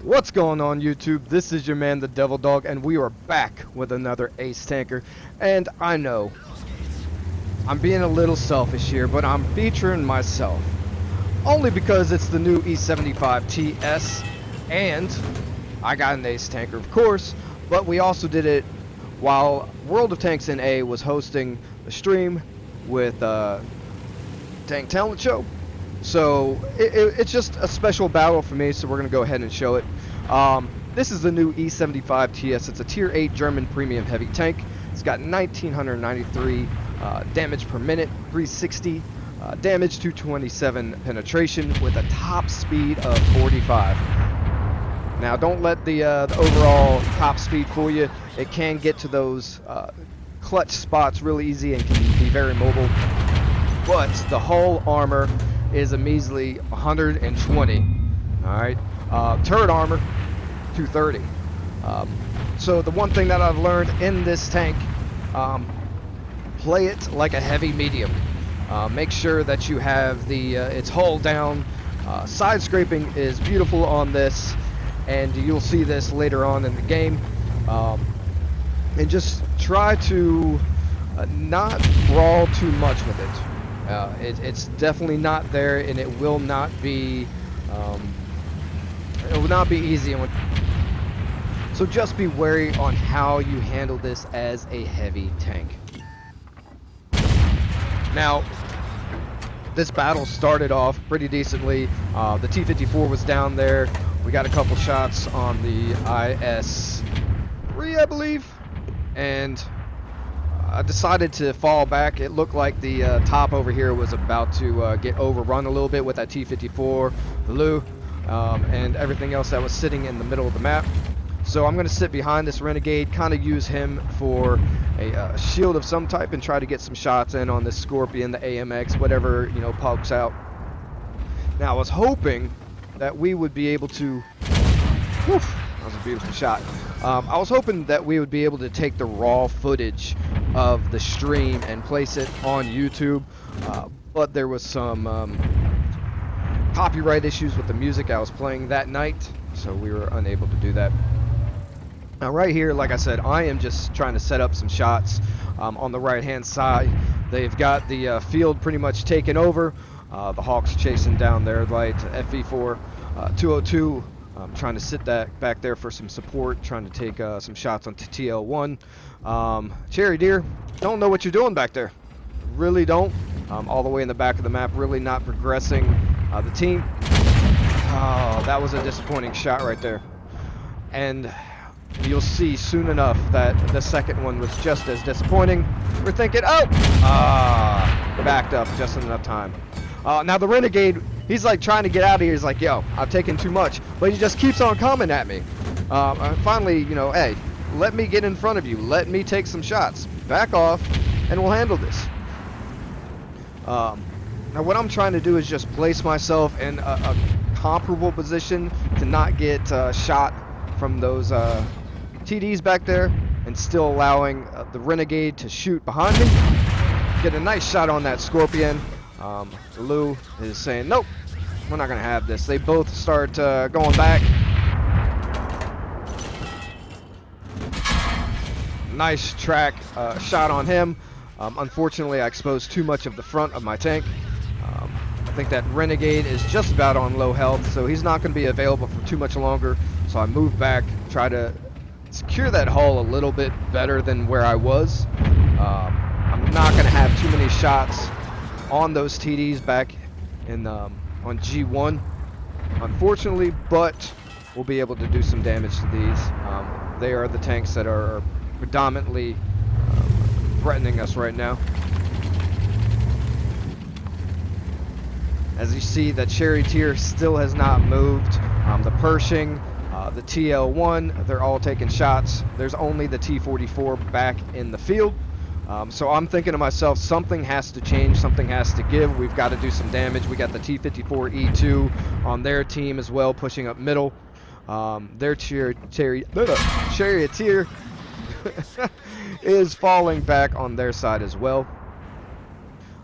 What's going on YouTube? This is your man TheD3vilDog and we are back with another ace tanker. And I know I'm being a little selfish here, but I'm featuring myself only because it's the new E75 TS and I got an ace tanker of course, but we also did it while World of Tanks NA was hosting a stream with Tank Talent Show. So it's just a special battle for me, so we're going to go ahead and show it. This is the new E75 TS. It's a tier 8 German premium heavy tank. It's got 1993 damage per minute, 360 damage, 227 penetration with a top speed of 45. Now don't let the overall top speed fool you. It can get to those clutch spots really easy and can be very mobile. But the hull armor is a measly 120. Alright, turret armor 230. So the one thing that I've learned in this tank, play it like a heavy medium. Make sure that you have the its hull down. Side scraping is beautiful on this, and you'll see this later on in the game. And just try to not brawl too much with it. It's definitely not there, and it will not be easy. So just be wary on how you handle this as a heavy tank. Now, this battle started off pretty decently. The T-54 was down there. We got a couple shots on the IS-3, I believe, and I decided to fall back. It looked like the top over here was about to get overrun a little bit with that T-54, the Lu, and everything else that was sitting in the middle of the map. So I'm going to sit behind this Renegade, kind of use him for a shield of some type and try to get some shots in on this Scorpion, the AMX, whatever, you know, pokes out. Now I was hoping that we would be able to... Whew, that was a beautiful shot. I was hoping that we would be able to take the raw footage of the stream and place it on YouTube, but there was some copyright issues with the music I was playing that night, so we were unable to do that. Now right here, like I said, I am just trying to set up some shots on the right hand side. They've got the field pretty much taken over. The Hawks chasing down their light FV4 202. I'm trying to sit that back there for some support, trying to take some shots on TL1. Cherry Deer, don't know what you're doing back there. Really don't. All the way in the back of the map, really not progressing the team. Oh, that was a disappointing shot right there. And you'll see soon enough that the second one was just as disappointing. We're thinking, oh! Backed up just in enough time. Now the Renegade, he's like trying to get out of here. He's like, yo, I've taken too much. But he just keeps on coming at me. Finally, you know, hey, let me get in front of you. Let me take some shots. Back off, and we'll handle this. Now what I'm trying to do is just place myself in a comparable position to not get shot from those TDs back there, and still allowing the Renegade to shoot behind me. Get a nice shot on that Scorpion. Lu is saying, nope, we're not going to have this. They both start going back. Nice track shot on him. Unfortunately, I exposed too much of the front of my tank. I think that Renegade is just about on low health, so he's not going to be available for too much longer. So I moved back, try to secure that hull a little bit better than where I was. I'm not going to have too many shots on those TDs back in on G1, unfortunately, but we'll be able to do some damage to these. They are the tanks that are predominantly threatening us right now. As you see, that Cherry Tier still has not moved. The Pershing, the TL1, they're all taking shots. There's only the T-44 back in the field. So I'm thinking to myself, something has to change, something has to give. We've got to do some damage. We got the T-54E2 on their team as well, pushing up middle. Their Charioteer is falling back on their side as well.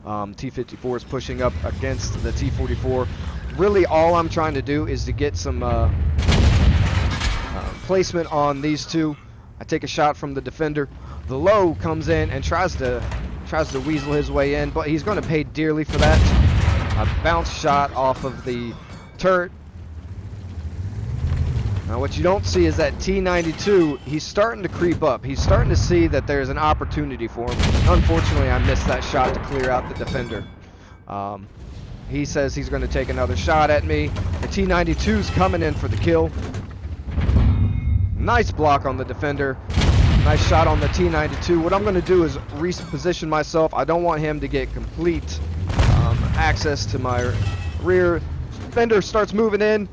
T-54 is pushing up against the T-44. Really all I'm trying to do is to get some placement on these two. I take a shot from the defender. The low comes in and tries to weasel his way in, but he's going to pay dearly for that. A bounce shot off of the turret. Now what you don't see is that T92, he's starting to creep up. He's starting to see that there's an opportunity for him. Unfortunately, I missed that shot to clear out the defender. He says he's going to take another shot at me. The T92's coming in for the kill. Nice block on the defender. Nice shot on the T92. What I'm going to do is reposition myself. I don't want him to get complete access to my rear. Defender starts moving in.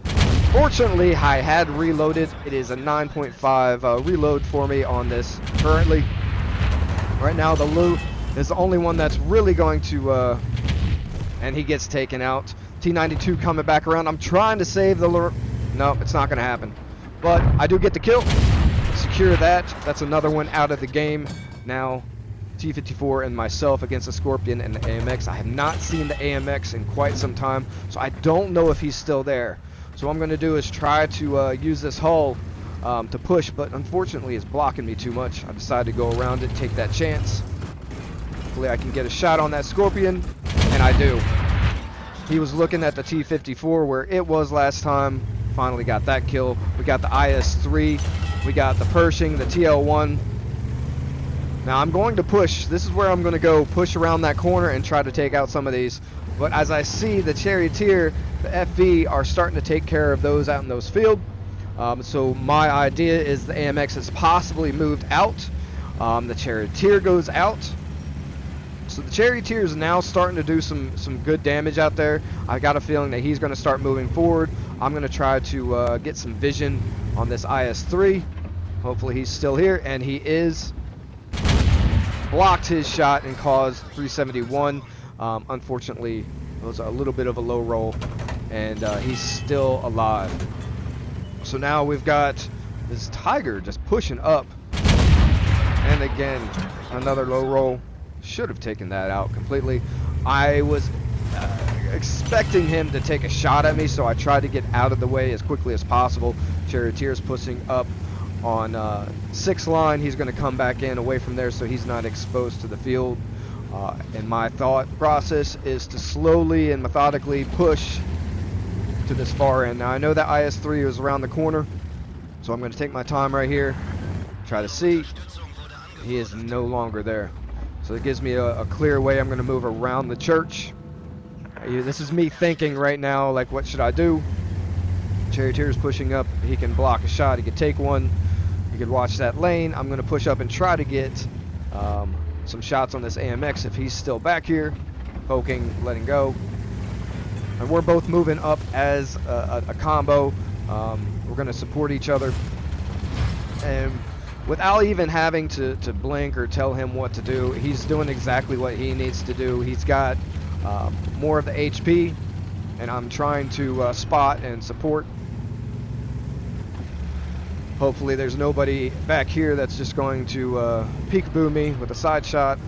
Fortunately, I had reloaded. It is a 9.5 reload for me on this currently. Right now, the loot is the only one that's really going to... and he gets taken out. T92 coming back around. I'm trying to save the... No, it's not going to happen. But I do get the kill. Secure that. That's another one out of the game. Now, T54 and myself against the Scorpion and the AMX. I have not seen the AMX in quite some time, so I don't know if he's still there. So what I'm going to do is try to use this hull to push, but unfortunately it's blocking me too much. I decided to go around it, take that chance. Hopefully I can get a shot on that Scorpion, and I do. He was looking at the T54 where it was last time. Finally got that kill. We got the IS-3. We got the Pershing, the TL-1. Now I'm going to push. This is where I'm going to go push around that corner and try to take out some of these. But as I see the Charioteer, the FV are starting to take care of those out in those fields. So my idea is the AMX has possibly moved out. The Charioteer goes out. So the Charioteer is now starting to do some good damage out there. I got a feeling that he's going to start moving forward. I'm going to try to get some vision on this IS-3. Hopefully he's still here, and he is. Blocked his shot and caused 371. Unfortunately, it was a little bit of a low roll, and he's still alive. So now we've got this Tiger just pushing up, and again another low roll. Should have taken that out completely. I was expecting him to take a shot at me, so I tried to get out of the way as quickly as possible. Charioteer's pushing up on 6 line. He's going to come back in away from there so he's not exposed to the field. And my thought process is to slowly and methodically push to this far end. Now I know that IS-3 is around the corner, so I'm going to take my time right here, try to see. He is no longer there, so it gives me a clear way. I'm going to move around the church. This is me thinking right now, like, what should I do? Charioteer is pushing up. He can block a shot. He could take one. He could watch that lane. I'm going to push up and try to get some shots on this AMX if he's still back here. Poking, letting go. And we're both moving up as a combo. We're going to support each other. And without even having to blink or tell him what to do, he's doing exactly what he needs to do. He's got more of the HP, and I'm trying to spot and support. Hopefully there's nobody back here that's just going to peekaboo me with a side shot.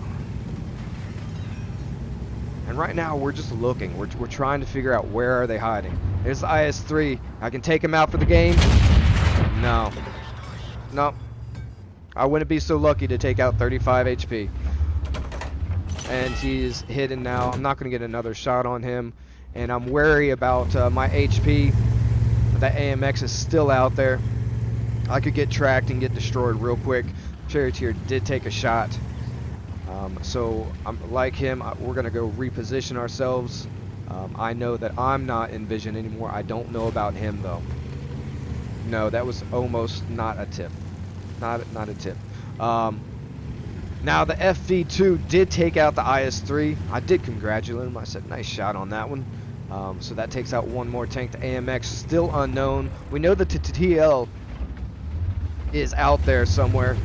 And right now we're just looking. We're trying to figure out where are they hiding. There's the IS-3. I can take him out for the game. No. No. I wouldn't be so lucky to take out 35 HP. And he's hidden now. I'm not going to get another shot on him. And I'm wary about my HP. That AMX is still out there. I could get tracked and get destroyed real quick. Charioteer did take a shot. So I'm like him. We're going to go reposition ourselves. I know that I'm not in vision anymore. I don't know about him though. No, that was almost not a tip. Not a tip. Now the FV2 did take out the IS-3. I did congratulate him. I said nice shot on that one. So that takes out one more tank. The AMX still unknown. We know that the TL is out there somewhere.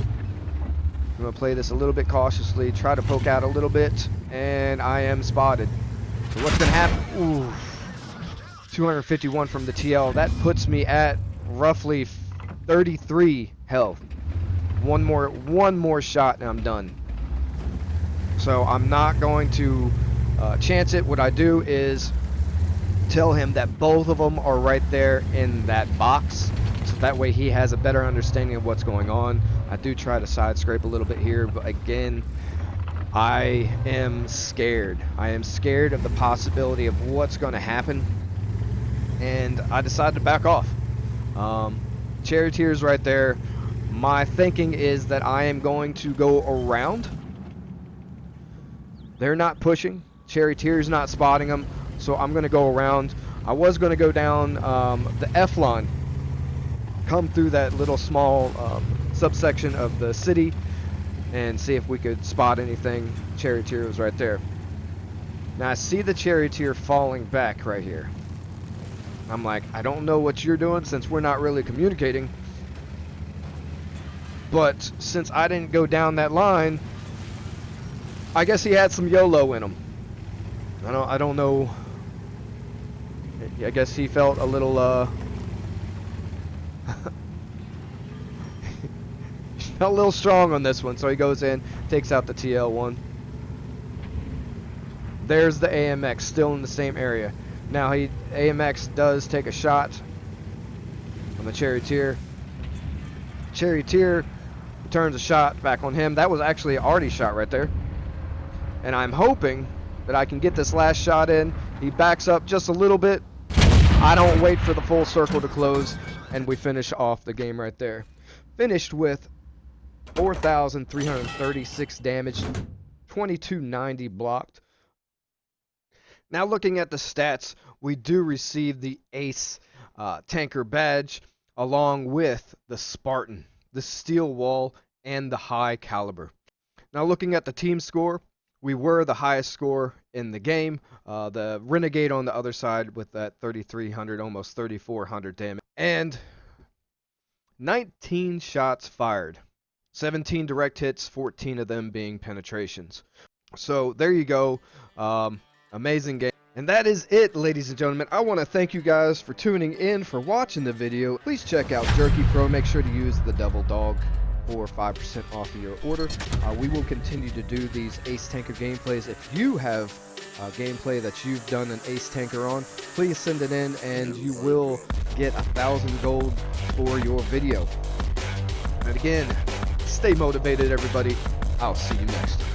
I'm going to play this a little bit cautiously, try to poke out a little bit, and I am spotted. So what's going to happen? Ooh, 251 from the TL. That puts me at roughly 33 health. One more shot and I'm done. So I'm not going to chance it. What I do is tell him that both of them are right there in that box. So that way he has a better understanding of what's going on. I do try to side scrape a little bit here, but again, I am scared. I am scared of the possibility of what's going to happen, and I decided to back off. Charioteer's right there. My thinking is that I am going to go around. They're not pushing. Charioteer's not spotting them, so I'm going to go around. I was going to go down the F line, come through that little small subsection of the city, and see if we could spot anything. Charioteer was right there. Now I see the Charioteer falling back right here. I'm like, I don't know what you're doing since we're not really communicating. But since I didn't go down that line, I guess he had some YOLO in him. I don't know. I guess he felt a little felt a little strong on this one, so he goes in, takes out the TL1. There's the AMX still in the same area. Now AMX does take a shot on the Charioteer. Charioteer turns a shot back on him. That was actually an arty shot right there. And I'm hoping that I can get this last shot in. He backs up just a little bit. I don't wait for the full circle to close, and we finish off the game right there. Finished with 4,336 damage, 2290 blocked. Now looking at the stats, we do receive the Ace Tanker badge along with the Spartan, the Steel Wall, and the High Caliber. Now looking at the team score, we were the highest score in the game. The Renegade on the other side with that 3,300, almost 3,400 damage. And 19 shots fired. 17 direct hits, 14 of them being penetrations. So there you go. Amazing game. And that is it, ladies and gentlemen. I want to thank you guys for tuning in, for watching the video. Please check out Jerky Pro. Make sure to use the TheD3vilDog for 5% off of your order. We will continue to do these Ace Tanker gameplays. If you have gameplay that you've done an Ace Tanker on, please send it in and you will get 1,000 gold for your video. And again, stay motivated, everybody. I'll see you next time.